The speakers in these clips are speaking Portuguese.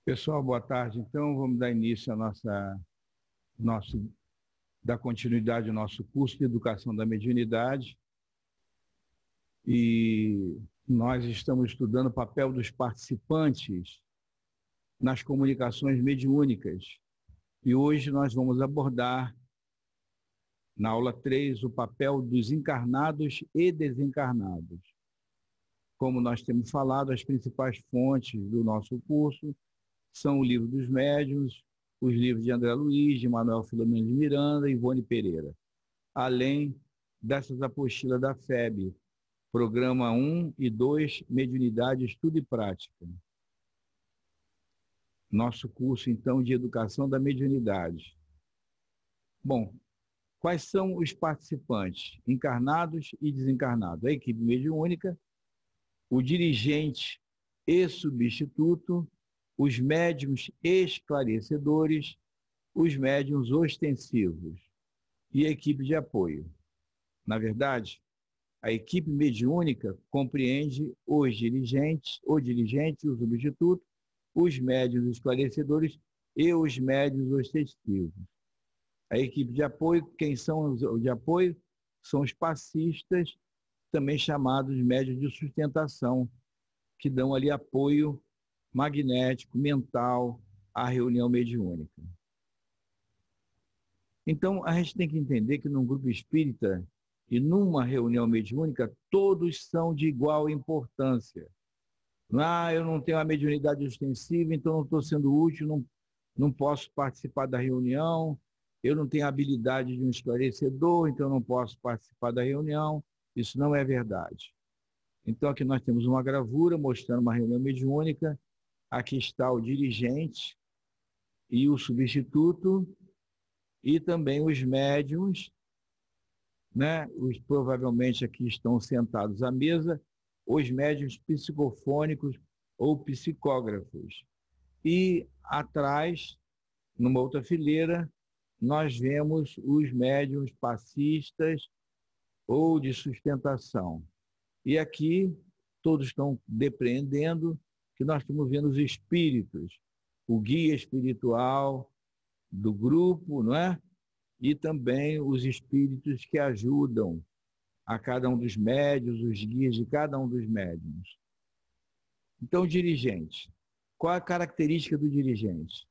Pessoal, boa tarde. Então, vamos dar início à dar continuidade ao nosso curso de Educação da Mediunidade. E nós estamos estudando o papel dos participantes nas comunicações mediúnicas. E hoje nós vamos abordar, na aula 3, o papel dos encarnados e desencarnados. Como nós temos falado, as principais fontes do nosso curso são o Livro dos Médiuns, os livros de André Luiz, de Manuel Filomeno de Miranda e Ivone Pereira, além dessas apostilas da FEB, Programa 1 e 2, Mediunidade, Estudo e Prática. Nosso curso, então, de Educação da Mediunidade. Bom, quais são os participantes, encarnados e desencarnados? A equipe mediúnica, o dirigente e substituto, os médiuns esclarecedores, os médiuns ostensivos e a equipe de apoio. Na verdade, a equipe mediúnica compreende os dirigentes, o dirigente, o substituto, os médiuns esclarecedores e os médiuns ostensivos. A equipe de apoio, quem são os de apoio? São os passistas, também chamados médiuns de sustentação, que dão ali apoio magnético, mental, à reunião mediúnica. Então, a gente tem que entender que num grupo espírita e numa reunião mediúnica, todos são de igual importância. Eu não tenho a mediunidade ostensiva, então não estou sendo útil, não posso participar da reunião, eu não tenho a habilidade de um esclarecedor, então não posso participar da reunião. Isso não é verdade. Então, aqui nós temos uma gravura mostrando uma reunião mediúnica. Aqui está o dirigente e o substituto, e também os médiuns, né? Provavelmente aqui estão sentados à mesa, os médiuns psicofônicos ou psicógrafos. E atrás, numa outra fileira, nós vemos os médiuns passistas ou de sustentação. E aqui todos estão depreendendo que nós estamos vendo os espíritos, o guia espiritual do grupo, não é? E também os espíritos que ajudam a cada um dos médiuns, os guias de cada um dos médiuns. Então, o dirigente. Qual a característica do dirigente?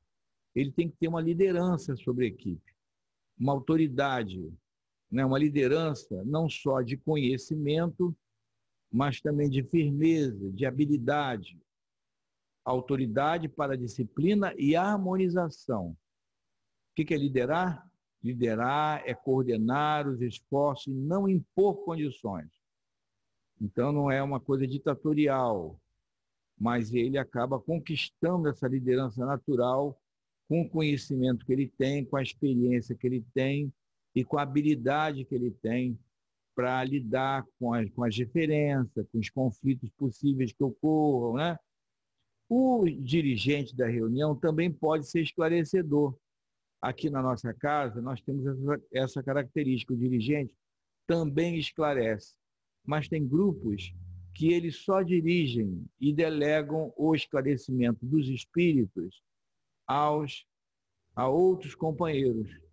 Ele tem que ter uma liderança sobre a equipe, uma autoridade, né? Uma liderança não só de conhecimento, mas também de firmeza, de habilidade, autoridade para a disciplina e a harmonização. O que é liderar? Liderar é coordenar os esforços e não impor condições. Então, não é uma coisa ditatorial, mas ele acaba conquistando essa liderança natural com o conhecimento que ele tem, com a experiência que ele tem e com a habilidade que ele tem para lidar com as diferenças, com os conflitos possíveis que ocorram, né? O dirigente da reunião também pode ser esclarecedor. Aqui na nossa casa, nós temos essa característica. O dirigente também esclarece, mas tem grupos que eles só dirigem e delegam o esclarecimento dos espíritos a outros companheiros.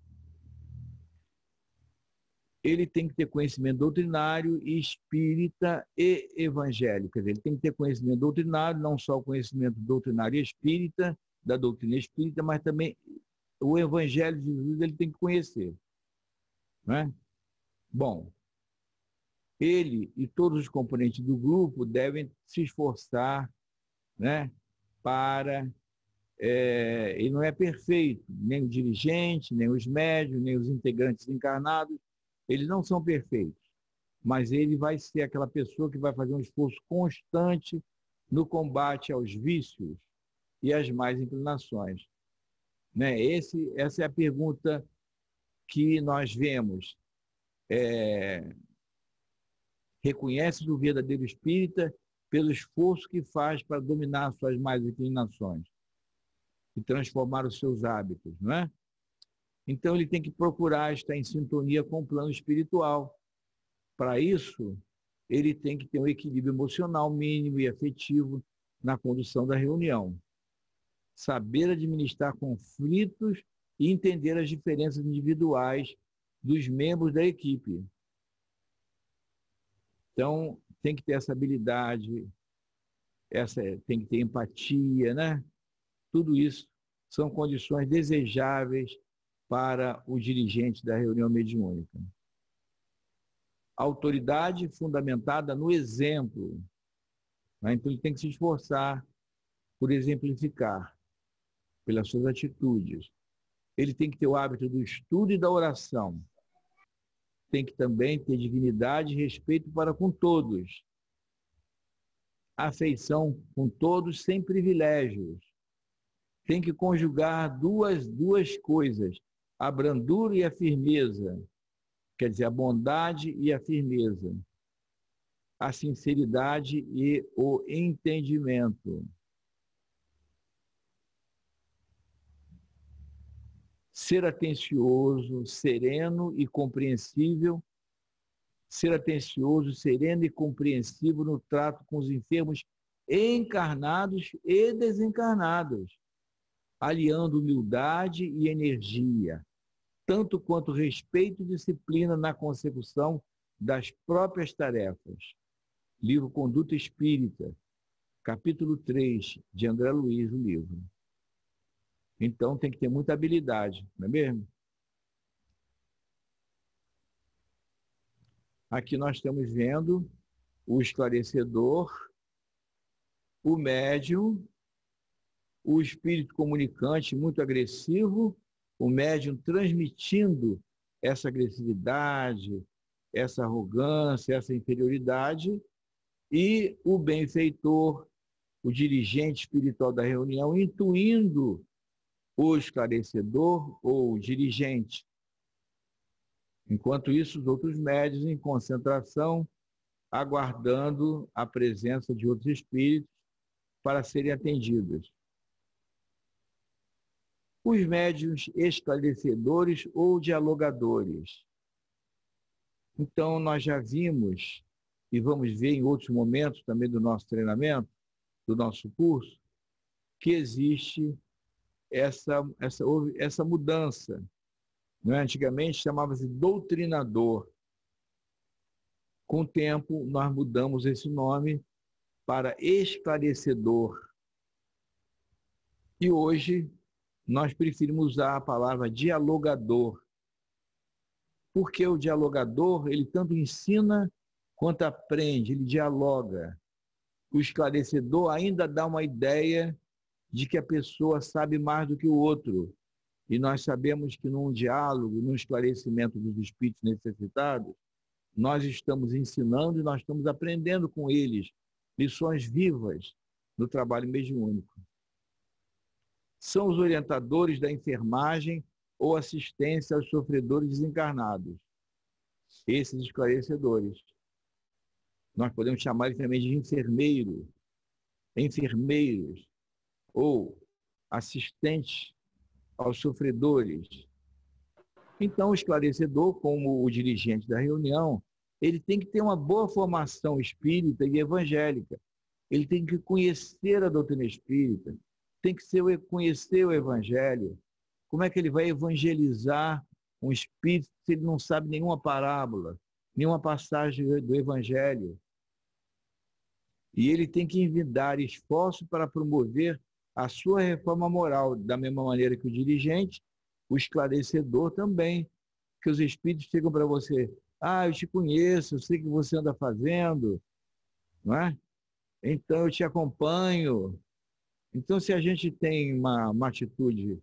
Ele tem que ter conhecimento doutrinário, espírita e evangélico. Quer dizer, ele tem que ter conhecimento doutrinário, não só o conhecimento doutrinário espírita, da doutrina espírita, mas também o evangelho de Jesus ele tem que conhecer. Né? Bom, ele e todos os componentes do grupo devem se esforçar, né, para... ele não é perfeito, nem o dirigente, nem os médios, nem os integrantes encarnados, eles não são perfeitos, mas ele vai ser aquela pessoa que vai fazer um esforço constante no combate aos vícios e às más inclinações. Né? Essa é a pergunta que nós vemos. Reconhece o verdadeiro espírita pelo esforço que faz para dominar suas más inclinações e transformar os seus hábitos, não é? Então, ele tem que procurar estar em sintonia com o plano espiritual. Para isso, ele tem que ter um equilíbrio emocional mínimo e afetivo na condução da reunião. saber administrar conflitos e entender as diferenças individuais dos membros da equipe. Então, tem que ter essa habilidade, tem que ter empatia, né? Tudo isso são condições desejáveis para o dirigente da reunião mediúnica. Autoridade fundamentada no exemplo, né? Então, ele tem que se esforçar por exemplificar, pelas suas atitudes. Ele tem que ter o hábito do estudo e da oração. Tem que também ter dignidade e respeito para com todos. Afeição com todos sem privilégios. Tem que conjugar duas coisas, a brandura e a firmeza. Quer dizer, a bondade e a firmeza. A sinceridade e o entendimento. Ser atencioso, sereno e compreensível. Ser atencioso, sereno e compreensivo no trato com os enfermos encarnados e desencarnados, aliando humildade e energia, tanto quanto respeito e disciplina na consecução das próprias tarefas. Livro Conduta Espírita, capítulo 3, de André Luiz, o livro. Então, tem que ter muita habilidade, não é mesmo? Aqui nós estamos vendo o esclarecedor, o médium, o espírito comunicante muito agressivo, o médium transmitindo essa agressividade, essa arrogância, essa inferioridade, e o benfeitor, o dirigente espiritual da reunião, intuindo o esclarecedor ou o dirigente. Enquanto isso, os outros médiuns em concentração, aguardando a presença de outros espíritos para serem atendidos. Os médiuns esclarecedores ou dialogadores. Então, nós já vimos, e vamos ver em outros momentos também do nosso treinamento, do nosso curso, que existe essa mudança. Não é? Antigamente chamava-se doutrinador. Com o tempo, nós mudamos esse nome para esclarecedor. E hoje, nós preferimos usar a palavra dialogador. Porque o dialogador, ele tanto ensina quanto aprende, ele dialoga. O esclarecedor ainda dá uma ideia de que a pessoa sabe mais do que o outro. E nós sabemos que num diálogo, num esclarecimento dos espíritos necessitados, nós estamos ensinando e nós estamos aprendendo com eles lições vivas do trabalho mediúnico. São os orientadores da enfermagem ou assistência aos sofredores desencarnados. Esses esclarecedores. Nós podemos chamar eles também de enfermeiros, ou assistentes aos sofredores. Então, o esclarecedor, como o dirigente da reunião, ele tem que ter uma boa formação espírita e evangélica. Ele tem que conhecer a doutrina espírita, tem que conhecer o evangelho. Como é que ele vai evangelizar um espírito se ele não sabe nenhuma parábola, nenhuma passagem do evangelho? E ele tem que envidar esforço para promover a sua reforma moral, da mesma maneira que o dirigente, o esclarecedor também, que os espíritos chegam para você, eu te conheço, eu sei o que você anda fazendo, não é? Então eu te acompanho. Então, se a gente tem uma atitude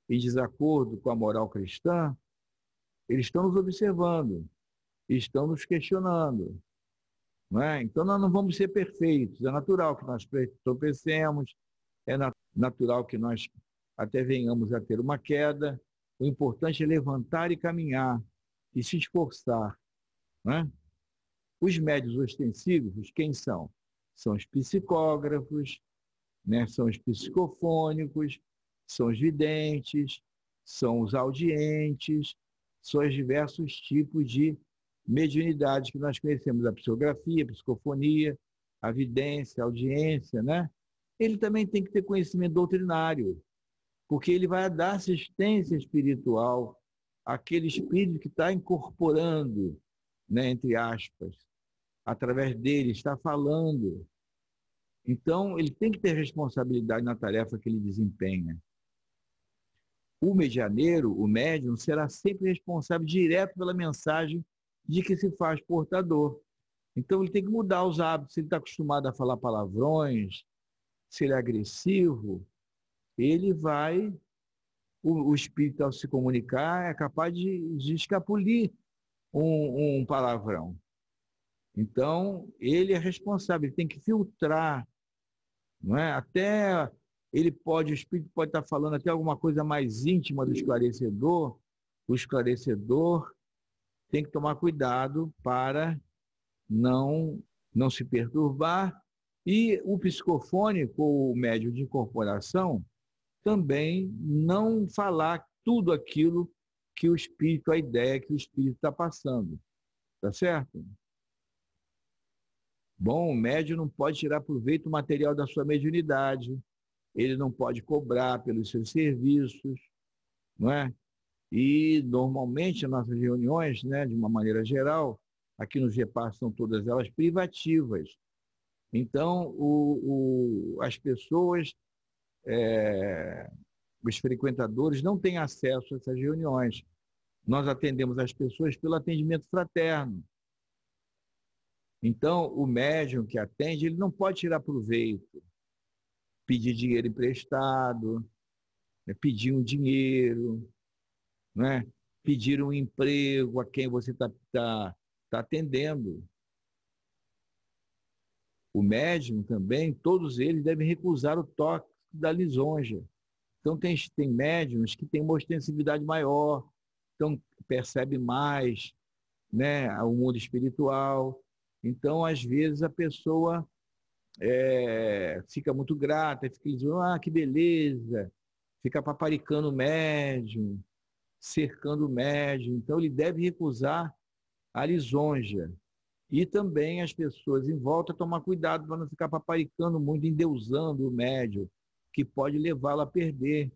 em desacordo com a moral cristã, eles estão nos observando, estão nos questionando. Não é? Então, nós não vamos ser perfeitos. É natural que nós tropecemos, é natural que nós até venhamos a ter uma queda. O importante é levantar e caminhar, e se esforçar. Não é? Os médiuns ostensivos, quem são? São os psicógrafos, né? São os psicofônicos, são os videntes, são os audientes, são os diversos tipos de mediunidade que nós conhecemos, a psicografia, a psicofonia, a vidência, a audiência, né? ele também tem que ter conhecimento doutrinário, porque ele vai dar assistência espiritual àquele espírito que está incorporando, né, entre aspas, através dele, está falando. Então, ele tem que ter responsabilidade na tarefa que ele desempenha. O medianeiro, o médium, será sempre responsável direto pela mensagem de que se faz portador. Então, ele tem que mudar os hábitos. Se ele está acostumado a falar palavrões, se ele é agressivo, ele vai... O espírito, ao se comunicar, é capaz de escapulir um palavrão. Então, ele é responsável, ele tem que filtrar, não é? Até o espírito pode estar falando até alguma coisa mais íntima do esclarecedor. O esclarecedor tem que tomar cuidado para não se perturbar. E o psicofônico, ou o médium de incorporação, também não falar tudo aquilo que o espírito, a ideia que o espírito está passando. Tá certo? Bom, o médium não pode tirar proveito material da sua mediunidade, ele não pode cobrar pelos seus serviços, não é? E, normalmente, as nossas reuniões, né, de uma maneira geral, aqui nos repassos são todas elas privativas. Então, as pessoas, os frequentadores, não têm acesso a essas reuniões. Nós atendemos as pessoas pelo atendimento fraterno. Então, o médium que atende, ele não pode tirar proveito, pedir dinheiro emprestado, pedir um dinheiro, né? Pedir um emprego a quem você tá atendendo. O médium também, todos eles devem recusar o toque da lisonja. Então, tem médiums que têm uma ostensividade maior, então percebe mais, né, o mundo espiritual. Então, às vezes, a pessoa fica muito grata, fica dizendo, que beleza, fica paparicando o médium, cercando o médium. Então, ele deve recusar a lisonja. E também as pessoas em volta tomar cuidado para não ficar paparicando muito, endeusando o médium, que pode levá-lo a perder.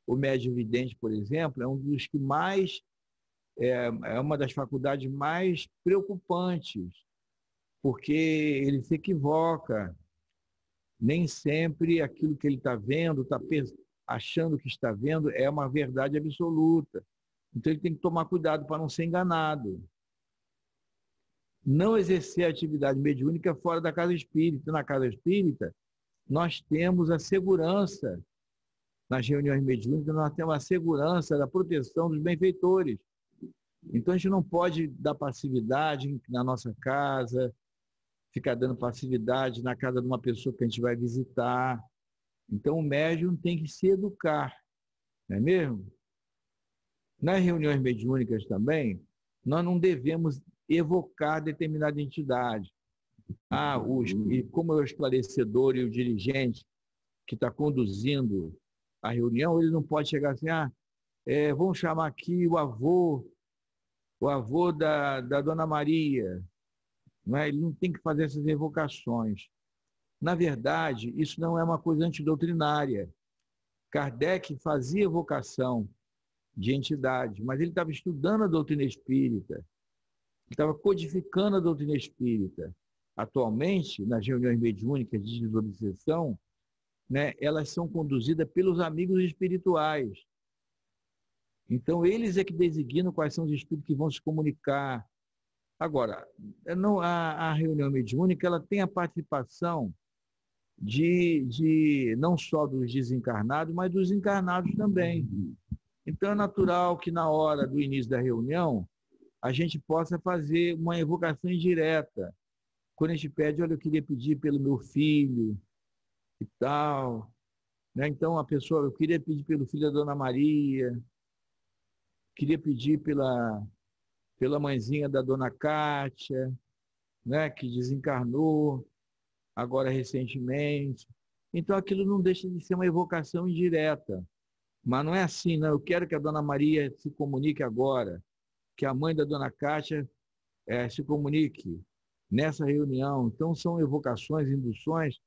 O médium vidente, por exemplo, é um dos que mais, é uma das faculdades mais preocupantes, porque ele se equivoca. Nem sempre aquilo que ele está vendo, está achando que está vendo, é uma verdade absoluta. Então ele tem que tomar cuidado para não ser enganado. Não exercer a atividade mediúnica fora da casa espírita. Na casa espírita, nós temos a segurança, nas reuniões mediúnicas, nós temos a segurança da proteção dos benfeitores. Então a gente não pode dar passividade na nossa casa, ficar dando passividade na casa de uma pessoa que a gente vai visitar. Então, o médium tem que se educar, não é mesmo? Nas reuniões mediúnicas também, nós não devemos evocar determinada entidade. E como é o esclarecedor e o dirigente que está conduzindo a reunião, ele não pode chegar assim, vamos chamar aqui o avô da Dona Maria. Não é? Ele não tem que fazer essas evocações. Na verdade, isso não é uma coisa antidoutrinária. Kardec fazia evocação de entidades, mas ele estava estudando a doutrina espírita, ele estava codificando a doutrina espírita. Atualmente, nas reuniões mediúnicas de desobsessão, né, elas são conduzidas pelos amigos espirituais. Então, eles é que designam quais são os espíritos que vão se comunicar. Agora, a reunião mediúnica ela tem a participação não só dos desencarnados, mas dos encarnados também. Então, é natural que na hora do início da reunião, a gente possa fazer uma evocação indireta. Quando a gente pede, olha, eu queria pedir pelo meu filho e tal. Né? Então, a pessoa, eu queria pedir pelo filho da Dona Maria, queria pedir pela mãezinha da Dona Cátia, né, que desencarnou agora recentemente. Então, aquilo não deixa de ser uma evocação indireta. Mas não é assim, não. Eu quero que a Dona Maria se comunique agora, que a mãe da Dona Cátia se comunique nessa reunião. Então, são evocações, induções,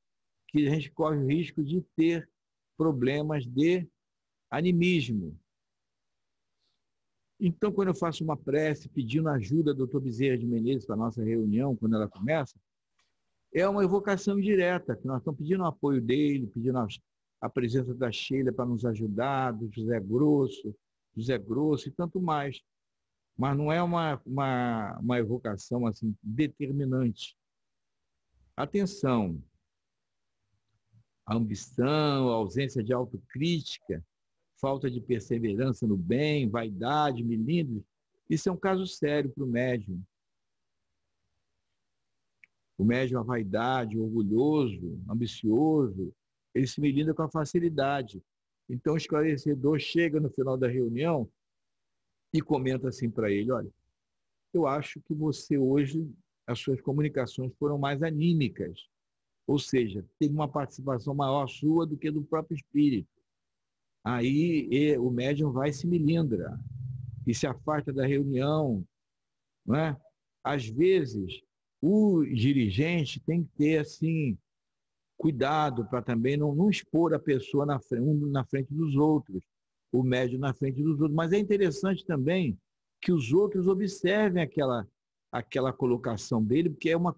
que a gente corre o risco de ter problemas de animismo. Então, quando eu faço uma prece pedindo ajuda do Dr. Bezerra de Menezes para a nossa reunião, quando ela começa, é uma evocação direta, que nós estamos pedindo o apoio dele, pedindo a presença da Sheila para nos ajudar, do José Grosso e tanto mais. Mas não é uma evocação assim determinante. Atenção, a ambição, a ausência de autocrítica, falta de perseverança no bem, vaidade, melindres, isso é um caso sério para o médium. O médium, a vaidade, orgulhoso, ambicioso, ele se melinda com a facilidade. Então o esclarecedor chega no final da reunião e comenta assim para ele: olha, eu acho que você hoje, as suas comunicações foram mais anímicas, ou seja, teve uma participação maior sua do que do próprio espírito. Aí o médium vai e se melindra e se afasta da reunião, não é? Às vezes, o dirigente tem que ter assim cuidado para também não expor a pessoa um na frente dos outros, o médium na frente dos outros. Mas é interessante também que os outros observem aquela colocação dele, porque é uma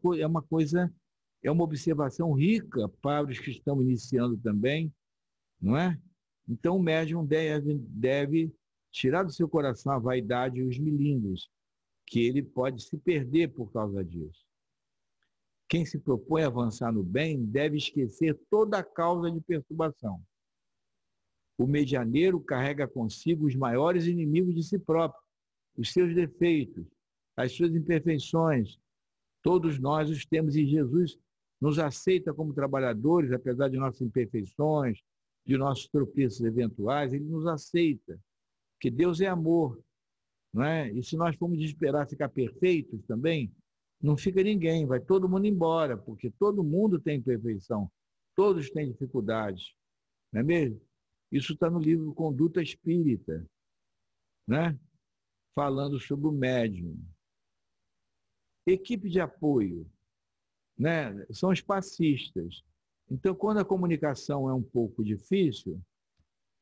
observação rica para os que estão iniciando também, não é? Então o médium deve tirar do seu coração a vaidade e os melindres, que ele pode se perder por causa disso. Quem se propõe a avançar no bem deve esquecer toda a causa de perturbação. O medianeiro carrega consigo os maiores inimigos de si próprio, os seus defeitos, as suas imperfeições. Todos nós os temos e Jesus nos aceita como trabalhadores, apesar de nossas imperfeições, de nossos tropeços eventuais, ele nos aceita, porque Deus é amor, não é? E se nós formos esperar ficar perfeitos também, não fica ninguém, vai todo mundo embora, porque todo mundo tem imperfeição, todos têm dificuldades, não é mesmo? Isso está no livro Conduta Espírita, né? Falando sobre o médium. Equipe de apoio, né? São os passistas. Então, quando a comunicação é um pouco difícil,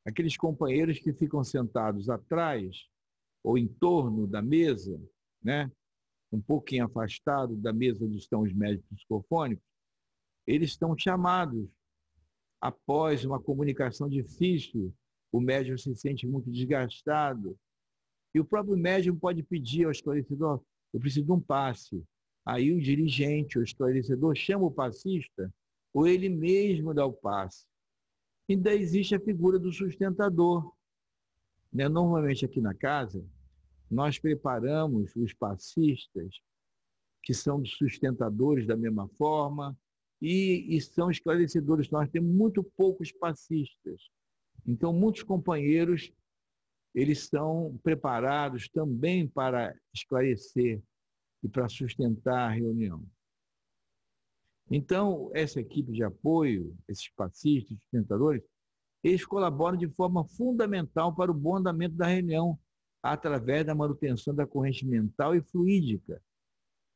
aqueles companheiros que ficam sentados atrás ou em torno da mesa, né? Um pouquinho afastado da mesa onde estão os médicos psicofônicos, eles estão chamados. Após uma comunicação difícil, o médium se sente muito desgastado. E o próprio médium pode pedir ao esclarecedor: eu preciso de um passe. Aí o dirigente, o esclarecedor, chama o passista, ou ele mesmo dá o passe. E daí existe a figura do sustentador, né? Normalmente aqui na casa, nós preparamos os passistas, que são os sustentadores da mesma forma, e são esclarecedores. Nós temos muito poucos passistas. Então, muitos companheiros, eles são preparados também para esclarecer e para sustentar a reunião. Então, essa equipe de apoio, esses passistas, sustentadores, eles colaboram de forma fundamental para o bom andamento da reunião, através da manutenção da corrente mental e fluídica,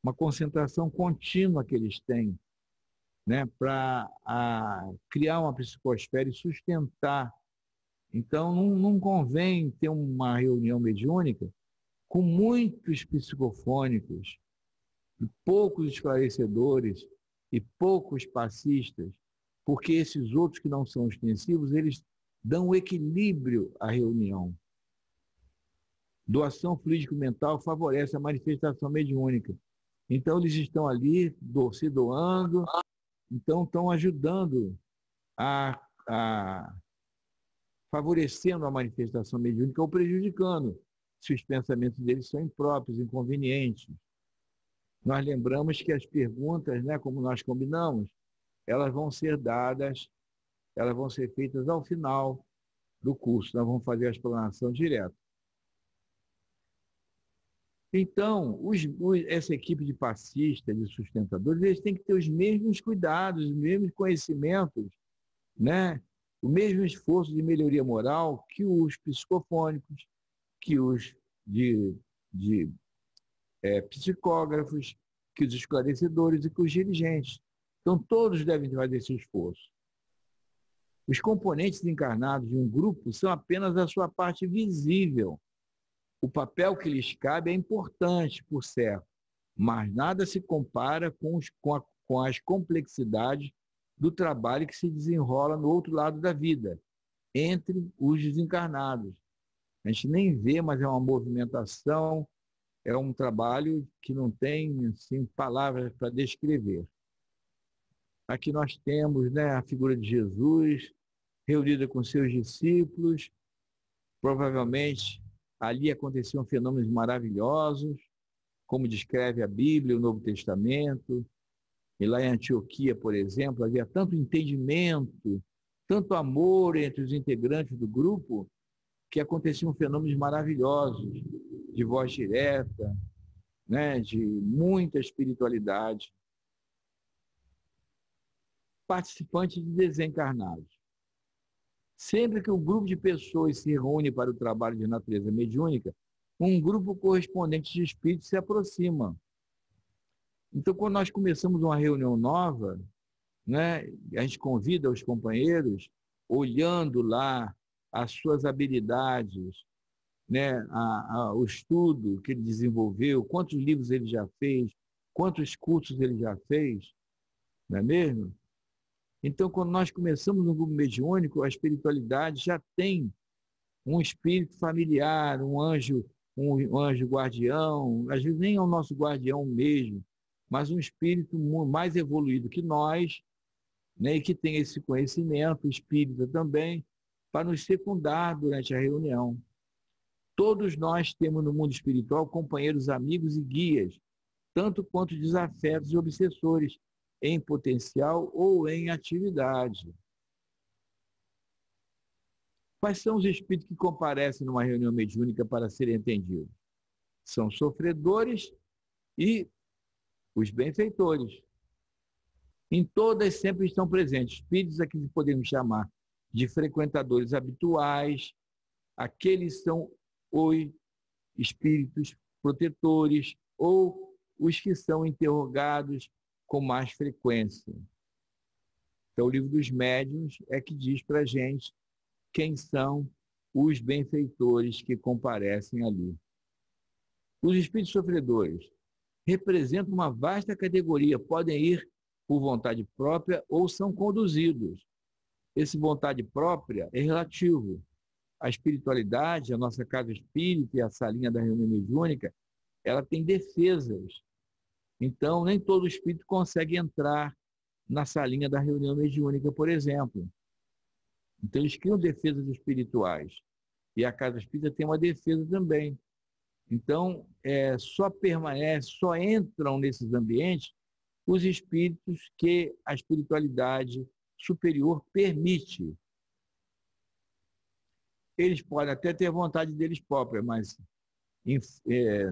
uma concentração contínua que eles têm, né, para criar uma psicosfera e sustentar. Então, não convém ter uma reunião mediúnica com muitos psicofônicos, e poucos esclarecedores e poucos passistas, porque esses outros que não são extensivos, eles dão equilíbrio à reunião. Doação fluídico-mental favorece a manifestação mediúnica. Então, eles estão ali se doando, então estão ajudando favorecendo a manifestação mediúnica ou prejudicando, se os pensamentos deles são impróprios, inconvenientes. Nós lembramos que as perguntas, né, como nós combinamos, elas vão ser dadas, elas vão ser feitas ao final do curso. Nós vamos fazer a explanação direta. Então, essa equipe de passistas, de sustentadores, eles têm que ter os mesmos cuidados, os mesmos conhecimentos, né? O mesmo esforço de melhoria moral que os psicofônicos, que os psicógrafos, que os esclarecedores e que os dirigentes. Então, todos devem fazer esse esforço. Os componentes encarnados de um grupo são apenas a sua parte visível. O papel que lhes cabe é importante, por certo, mas nada se compara com as complexidades do trabalho que se desenrola no outro lado da vida, entre os desencarnados. A gente nem vê, mas é uma movimentação, é um trabalho que não tem assim, palavras para descrever. Aqui nós temos, né, a figura de Jesus, reunida com seus discípulos. Provavelmente ali aconteciam fenômenos maravilhosos, como descreve a Bíblia, o Novo Testamento. E lá em Antioquia, por exemplo, havia tanto entendimento, tanto amor entre os integrantes do grupo, que aconteciam fenômenos maravilhosos, de voz direta, né, de muita espiritualidade. Participantes de desencarnados. Sempre que um grupo de pessoas se reúne para o trabalho de natureza mediúnica, um grupo correspondente de espíritos se aproxima. Então, quando nós começamos uma reunião nova, né, a gente convida os companheiros, olhando lá as suas habilidades, né, o estudo que ele desenvolveu, quantos livros ele já fez, quantos cursos ele já fez, não é mesmo? Então, quando nós começamos um grupo mediúnico, a espiritualidade já tem um espírito familiar, um anjo guardião, às vezes nem é o nosso guardião mesmo, mas um espírito mais evoluído que nós, né, e que tem esse conhecimento, espírita também, para nos secundar durante a reunião. Todos nós temos no mundo espiritual companheiros, amigos e guias, tanto quanto desafetos e obsessores, em potencial ou em atividade. Quais são os espíritos que comparecem numa reunião mediúnica para serem entendidos? São sofredores e os benfeitores. Em todas sempre estão presentes espíritos a que podemos chamar de frequentadores habituais, aqueles são os espíritos protetores ou os que são interrogados com mais frequência. Então, o livro dos médiuns é que diz para a gente quem são os benfeitores que comparecem ali. Os espíritos sofredores representam uma vasta categoria, podem ir por vontade própria ou são conduzidos. Esse vontade própria é relativo. A espiritualidade, a nossa casa espírita e a salinha da reunião mediúnica, ela tem defesas. Então, nem todo espírito consegue entrar na salinha da reunião mediúnica, por exemplo. Então, eles criam defesas espirituais. E a casa espírita tem uma defesa também. Então, só entram nesses ambientes os espíritos que a espiritualidade superior permite. Eles podem até ter vontade deles próprios, mas,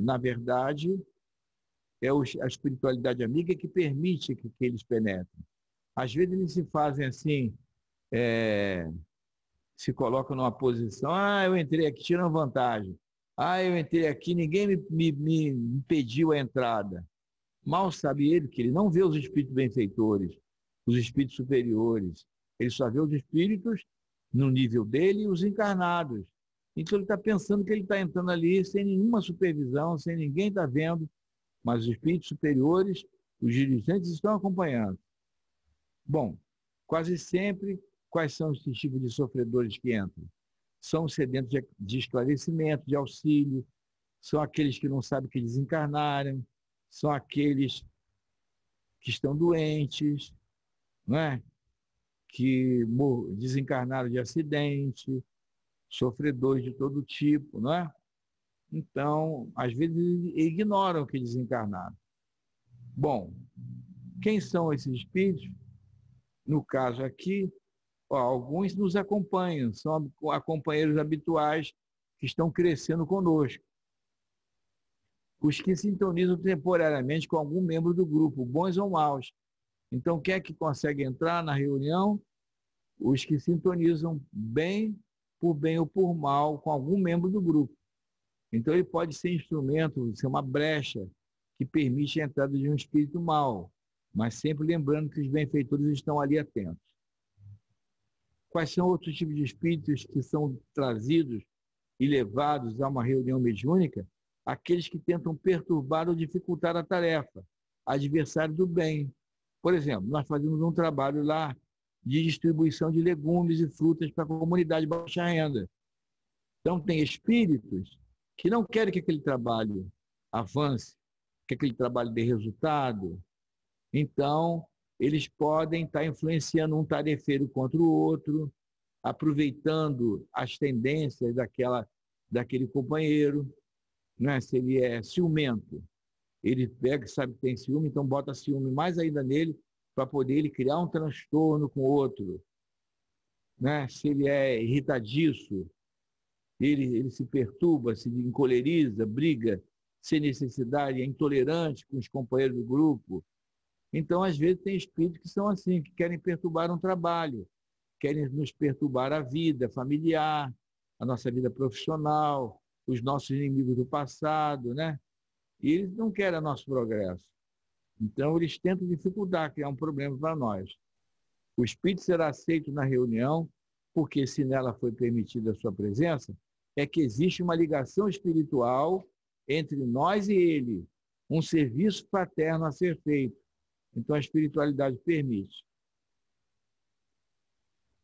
na verdade, é a espiritualidade amiga que permite que eles penetrem. Às vezes eles se fazem assim, se colocam numa posição, eu entrei aqui tirando vantagem, eu entrei aqui, ninguém me impediu a entrada. Mal sabe ele que ele não vê os espíritos benfeitores, os espíritos superiores, ele só vê os espíritos no nível dele e os encarnados. Então ele está pensando que ele está entrando ali sem nenhuma supervisão, sem ninguém estar vendo, mas os espíritos superiores, os dirigentes estão acompanhando. Bom, quase sempre, quais são os tipos de sofredores que entram? São os sedentos de esclarecimento, de auxílio, são aqueles que não sabem que desencarnaram, são aqueles que estão doentes, não é? Que desencarnaram de acidente, sofredores de todo tipo, não é? Então, às vezes, ignoram que desencarnaram. Bom, quem são esses espíritos? No caso aqui, alguns nos acompanham, são companheiros habituais que estão crescendo conosco. Os que sintonizam temporariamente com algum membro do grupo, bons ou maus. Então, quem é que consegue entrar na reunião? Os que sintonizam bem ou por mal com algum membro do grupo. Então, ele pode ser instrumento, ser uma brecha que permite a entrada de um espírito mau. mas sempre lembrando que os benfeitores estão ali atentos. Quais são outros tipos de espíritos que são trazidos e levados a uma reunião mediúnica? Aqueles que tentam perturbar ou dificultar a tarefa, adversários do bem. Por exemplo, nós fazemos um trabalho lá de distribuição de legumes e frutas para a comunidade de baixa renda. Então, tem espíritos que não querem que aquele trabalho avance, que aquele trabalho dê resultado. Então, eles podem estar influenciando um tarefeiro contra o outro, aproveitando as tendências daquele companheiro, né? Se ele é ciumento, ele pega e sabe que tem ciúme, então bota ciúme mais ainda nele para poder ele criar um transtorno com o outro, né? Se ele é irritadiço, ele se perturba, se encoleriza, briga sem necessidade, é intolerante com os companheiros do grupo. Então, às vezes, tem espíritos que são assim, que querem perturbar um trabalho, querem nos perturbar a vida familiar, a nossa vida profissional, os nossos inimigos do passado, né? E eles não querem o nosso progresso. Então, eles tentam dificultar, criar um problema para nós. O espírito será aceito na reunião, porque se nela foi permitida a sua presença, é que existe uma ligação espiritual entre nós e ele, um serviço fraterno a ser feito. Então, a espiritualidade permite.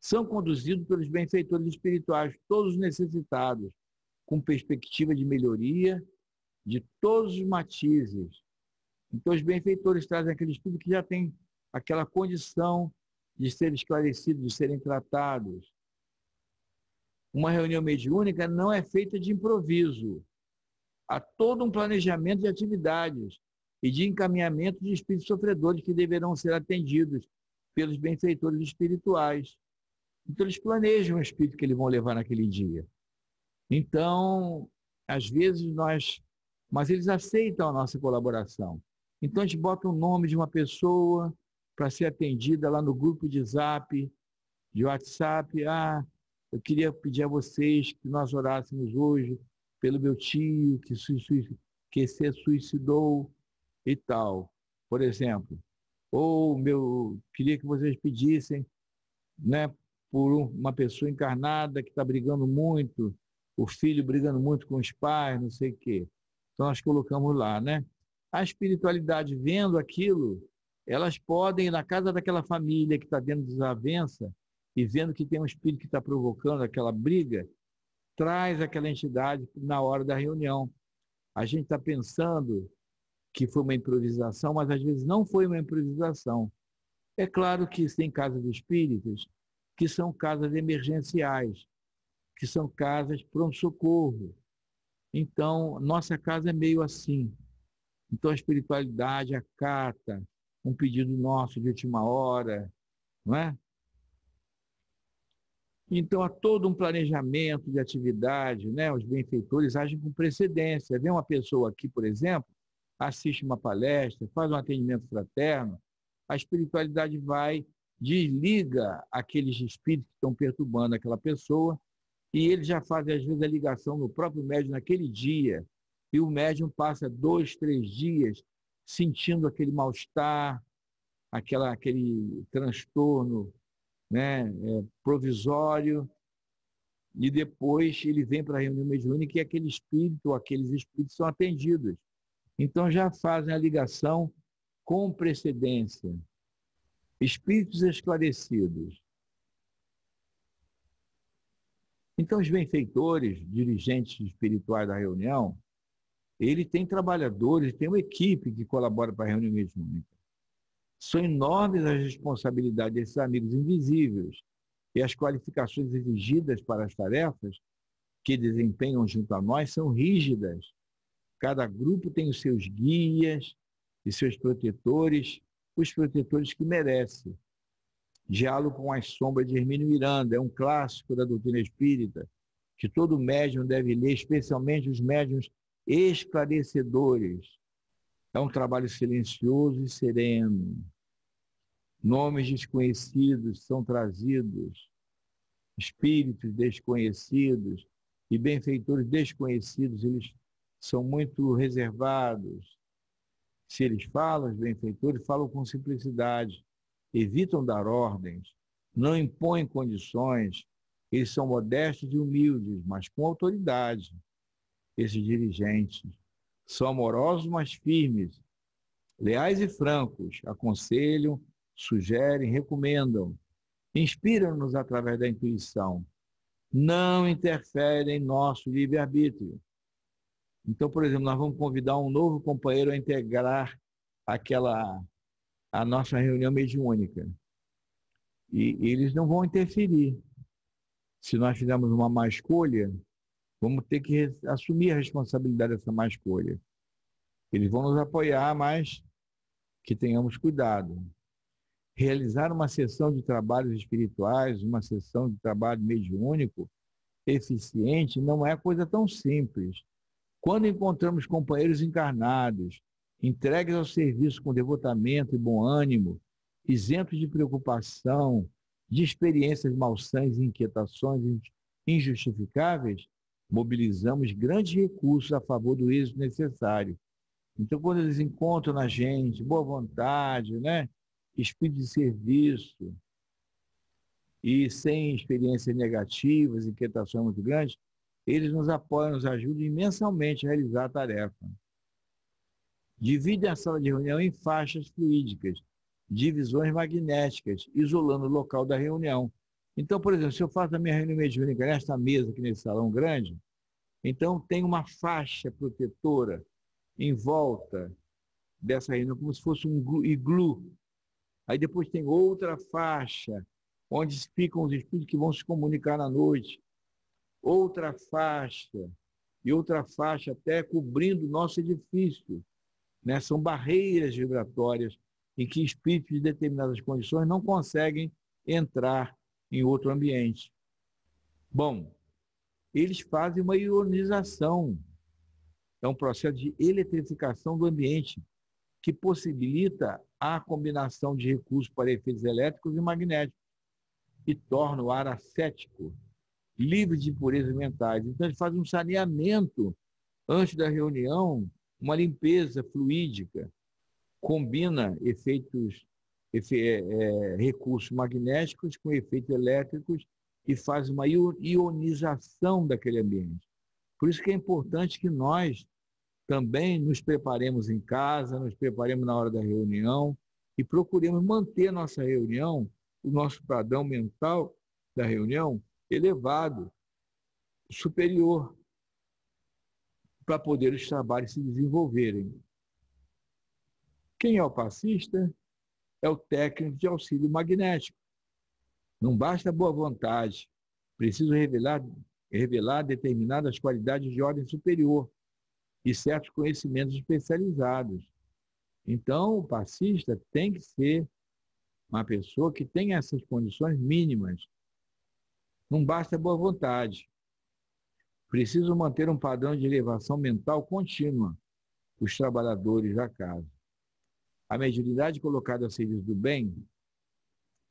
São conduzidos pelos benfeitores espirituais, todos necessitados, com perspectiva de melhoria de todos os matizes. Então, os benfeitores trazem aquele espírito que já tem aquela condição de ser esclarecidos, de serem tratados. Uma reunião mediúnica não é feita de improviso. Há todo um planejamento de atividades e de encaminhamento de espíritos sofredores que deverão ser atendidos pelos benfeitores espirituais. Então, eles planejam o espírito que eles vão levar naquele dia. Então, às vezes mas eles aceitam a nossa colaboração. Então, a gente bota o nome de uma pessoa para ser atendida lá no grupo de Zap, de WhatsApp. Eu queria pedir a vocês que nós orássemos hoje pelo meu tio que se suicidou e tal, por exemplo. Ou queria que vocês pedissem, né, por uma pessoa encarnada que está brigando muito, o filho brigando muito com os pais, não sei o quê. Então, nós colocamos lá, né? A espiritualidade, vendo aquilo, elas podem ir na casa daquela família que está dentro de desavença e vendo que tem um espírito que está provocando aquela briga, traz aquela entidade na hora da reunião. A gente está pensando que foi uma improvisação, mas às vezes não foi uma improvisação. É claro que tem casas espíritas que são casas emergenciais, que são casas pronto-socorro. Então, nossa casa é meio assim. Então, a espiritualidade acata um pedido nosso de última hora, não é? Então, há todo um planejamento de atividade, né? Os benfeitores agem com precedência. Vem uma pessoa aqui, por exemplo, assiste uma palestra, faz um atendimento fraterno, a espiritualidade vai, desliga aqueles espíritos que estão perturbando aquela pessoa e eles já fazem, às vezes, a ligação no próprio médium naquele dia. E o médium passa 2, 3 dias sentindo aquele mal-estar, aquele transtorno, né, provisório, e depois ele vem para a reunião mediúnica e aquele espírito, ou aqueles espíritos são atendidos. Então já fazem a ligação com precedência. Espíritos esclarecidos. Então os benfeitores, dirigentes espirituais da reunião, ele tem trabalhadores, tem uma equipe que colabora para a reunião mediúnica. São enormes as responsabilidades desses amigos invisíveis e as qualificações exigidas para as tarefas que desempenham junto a nós são rígidas. Cada grupo tem os seus guias e seus protetores, os protetores que merece. Diálogo com as sombras de Hermínio Miranda é um clássico da doutrina espírita que todo médium deve ler, especialmente os médiuns esclarecedores. É um trabalho silencioso e sereno. Nomes desconhecidos são trazidos, espíritos desconhecidos e benfeitores desconhecidos, eles são muito reservados, Se eles falam, os benfeitores falam com simplicidade, evitam dar ordens, não impõem condições, eles são modestos e humildes, mas com autoridade. Esses dirigentes são amorosos, mas firmes, leais e francos, aconselham, sugerem, recomendam, inspiram-nos através da intuição, não interferem em nosso livre-arbítrio. Então, por exemplo, nós vamos convidar um novo companheiro a integrar a nossa reunião mediúnica. E eles não vão interferir. Se nós fizermos uma má escolha, vamos ter que assumir a responsabilidade dessa má escolha. Eles vão nos apoiar, mas que tenhamos cuidado. Realizar uma sessão de trabalhos espirituais, uma sessão de trabalho mediúnico eficiente, não é coisa tão simples. Quando encontramos companheiros encarnados, entregues ao serviço com devotamento e bom ânimo, isentos de preocupação, de experiências malsãs e inquietações injustificáveis, mobilizamos grandes recursos a favor do êxito necessário. Então, quando eles encontram na gente boa vontade, né? Espírito de serviço e sem experiências negativas, inquietações muito grandes, eles nos apoiam, nos ajudam imensamente a realizar a tarefa. Dividem a sala de reunião em faixas fluídicas, divisões magnéticas, isolando o local da reunião. Então, por exemplo, se eu faço a minha reunião mediúnica nesta mesa, aqui nesse salão grande, então tem uma faixa protetora em volta dessa reunião, como se fosse um iglu. Aí depois tem outra faixa, onde ficam os espíritos que vão se comunicar na noite. Outra faixa, e outra faixa até cobrindo o nosso edifício. Né? São barreiras vibratórias em que espíritos de determinadas condições não conseguem entrar em outro ambiente. Bom, eles fazem uma ionização. É um processo de eletrificação do ambiente que possibilita a combinação de recursos para efeitos elétricos e magnéticos e torna o ar ascético, livre de impurezas mentais. Então, eles fazem um saneamento antes da reunião, uma limpeza fluídica, combina recursos magnéticos com efeitos elétricos e faz uma ionização daquele ambiente. Por isso que é importante que nós também nos preparemos em casa, nos preparemos na hora da reunião e procuremos manter a nossa reunião, o nosso padrão mental da reunião, elevado, superior, para poder os trabalhos se desenvolverem. Quem é o passista? É o técnico de auxílio magnético. Não basta boa vontade, preciso revelar determinadas qualidades de ordem superior e certos conhecimentos especializados. Então, o passista tem que ser uma pessoa que tenha essas condições mínimas. Não basta boa vontade. Preciso manter um padrão de elevação mental contínua, os trabalhadores da casa. A mediunidade colocada a serviço do bem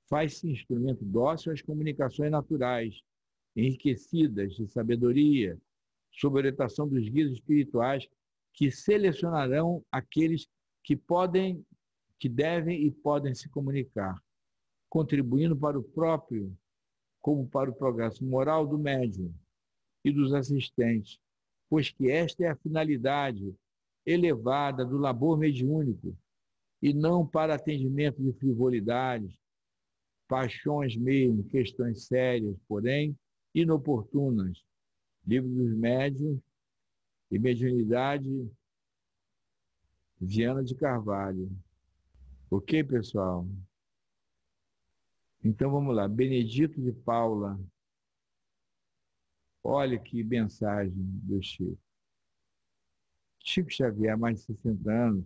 faz-se instrumento dócil às comunicações naturais, enriquecidas de sabedoria, sob a orientação dos guias espirituais que selecionarão aqueles que devem e podem se comunicar, contribuindo para o próprio, como para o progresso moral do médium e dos assistentes, pois que esta é a finalidade elevada do labor mediúnico, e não para atendimento de frivolidades, paixões mesmo, questões sérias, porém inoportunas. Livro dos Médiuns e Mediunidade, Viana de Carvalho. Ok, pessoal? Então vamos lá. Benedito de Paula. Olha que mensagem do Chico. Chico Xavier, há mais de 60 anos,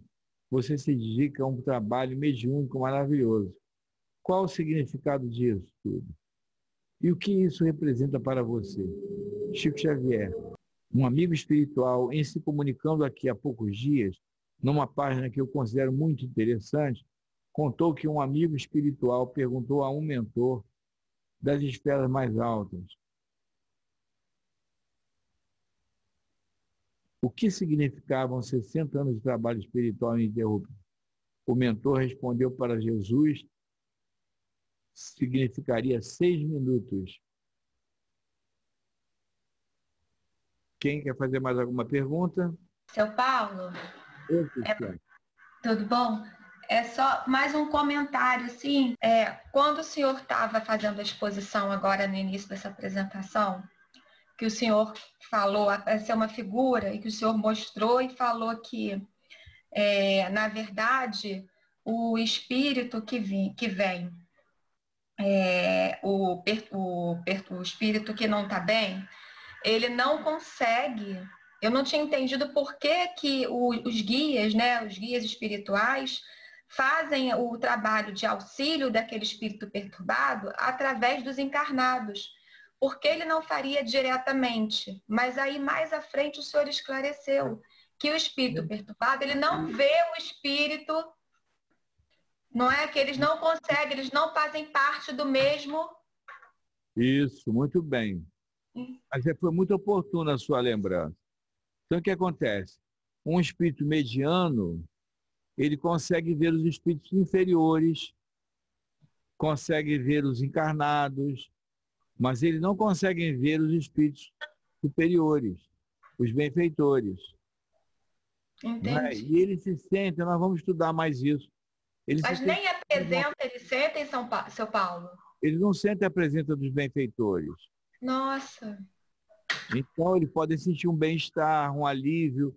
você se dedica a um trabalho mediúnico maravilhoso. Qual o significado disso tudo? E o que isso representa para você? Chico Xavier, um amigo espiritual, em se comunicando aqui há poucos dias, numa página que eu considero muito interessante, contou que um amigo espiritual perguntou a um mentor das esferas mais altas: O que significavam 60 anos de trabalho espiritual ininterrupto? O mentor respondeu para Jesus, significaria 6 minutos. Quem quer fazer mais alguma pergunta? Seu Paulo, tudo bom? É só mais um comentário, assim, quando o senhor estava fazendo a exposição agora no início dessa apresentação, que o senhor falou, apareceu uma figura e que o senhor mostrou e falou que, na verdade, o espírito que vem, o espírito que não está bem, ele não consegue. Eu não tinha entendido por que, os guias, né, os guias espirituais, fazem o trabalho de auxílio daquele espírito perturbado através dos encarnados. Porque ele não faria diretamente. Mas aí, mais à frente, o senhor esclareceu que o espírito perturbado, ele não vê o espírito, não é? Que eles não conseguem, eles não fazem parte do mesmo. Isso, muito bem. Mas foi muito oportuna a sua lembrança. Então, o que acontece? Um espírito mediano, ele consegue ver os espíritos inferiores, consegue ver os encarnados, mas ele não consegue ver os espíritos superiores, os benfeitores. Entendi. E eles se sentem, nós vamos estudar mais isso. Mas nem a presença eles sentem, seu Paulo? Eles não sentem a presença dos benfeitores. Nossa! Então, eles podem sentir um bem-estar, um alívio.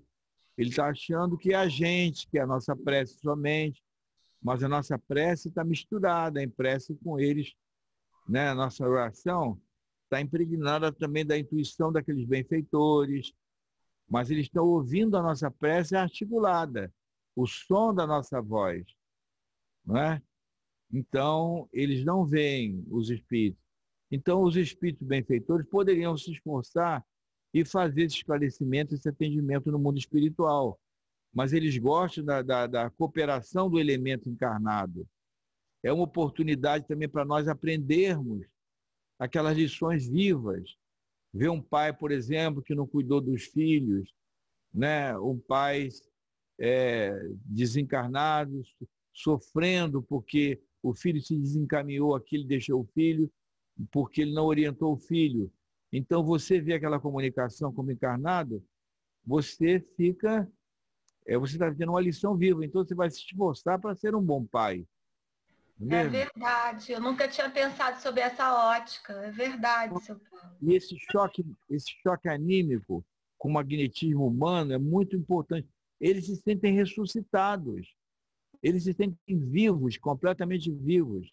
Ele está achando que é a gente, que é a nossa prece somente, mas a nossa prece está misturada em prece com eles, né? A nossa oração está impregnada também da intuição daqueles benfeitores, mas eles estão ouvindo a nossa prece articulada, o som da nossa voz, não é? Então, eles não veem os espíritos. Então, os espíritos benfeitores poderiam se esforçar e fazer esse esclarecimento, esse atendimento no mundo espiritual. Mas eles gostam da cooperação do elemento encarnado. É uma oportunidade também para nós aprendermos aquelas lições vivas. Ver um pai, por exemplo, que não cuidou dos filhos, né? Um pai desencarnado, sofrendo porque o filho se desencaminhou aqui, ele deixou o filho, porque ele não orientou o filho. Então, você vê aquela comunicação como encarnado, você fica... você está tendo uma lição viva, então você vai se esforçar para ser um bom pai. É verdade, eu nunca tinha pensado sobre essa ótica, é verdade, seu Paulo. E esse choque anímico com o magnetismo humano é muito importante. Eles se sentem ressuscitados, eles se sentem vivos, completamente vivos.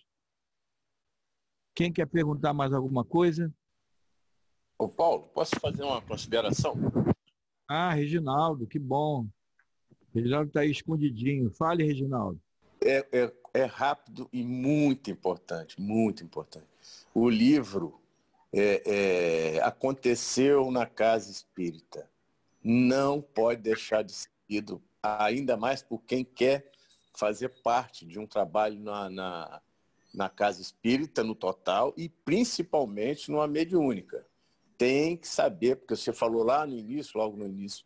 Quem quer perguntar mais alguma coisa? Ô Paulo, posso fazer uma consideração? Ah, Reginaldo, que bom. Reginaldo está aí escondidinho. Fale, Reginaldo. É rápido e muito importante, muito importante. O livro aconteceu na Casa Espírita. Não pode deixar de ser lido, ainda mais por quem quer fazer parte de um trabalho na Casa Espírita, no total, e principalmente numa mediúnica. Tem que saber, porque você falou lá no início, logo no início,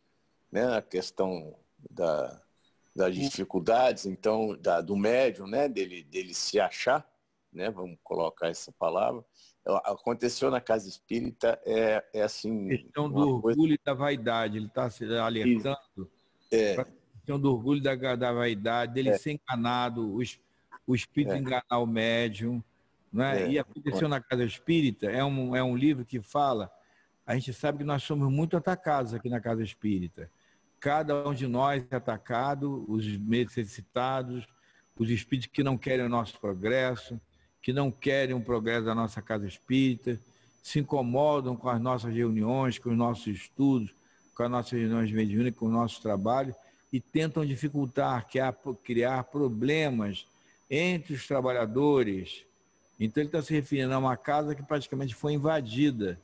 né, a questão das dificuldades, então, do médium, né, dele se achar, né, vamos colocar essa palavra. Aconteceu na Casa Espírita, assim... A questão do orgulho e da vaidade, ele está se alertando. A questão do orgulho e da vaidade, dele ser enganado, o espírito enganar o médium. Né? E aconteceu na Casa Espírita, é um livro que fala, a gente sabe que nós somos muito atacados aqui na Casa Espírita. Cada um de nós é atacado, os necessitados, os espíritos que não querem o nosso progresso, que não querem o progresso da nossa Casa Espírita, se incomodam com as nossas reuniões, com os nossos estudos, com as nossas reuniões mediúnicas, com o nosso trabalho, e tentam dificultar, criar problemas entre os trabalhadores. Então ele está se referindo a uma casa que praticamente foi invadida,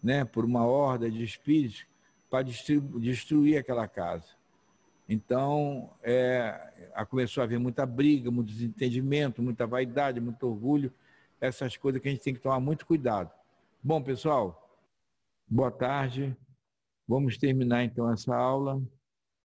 né, por uma horda de espíritos para destruir aquela casa. Então, começou a haver muita briga, muito desentendimento, muita vaidade, muito orgulho, essas coisas que a gente tem que tomar muito cuidado. Bom, pessoal, boa tarde. Vamos terminar então essa aula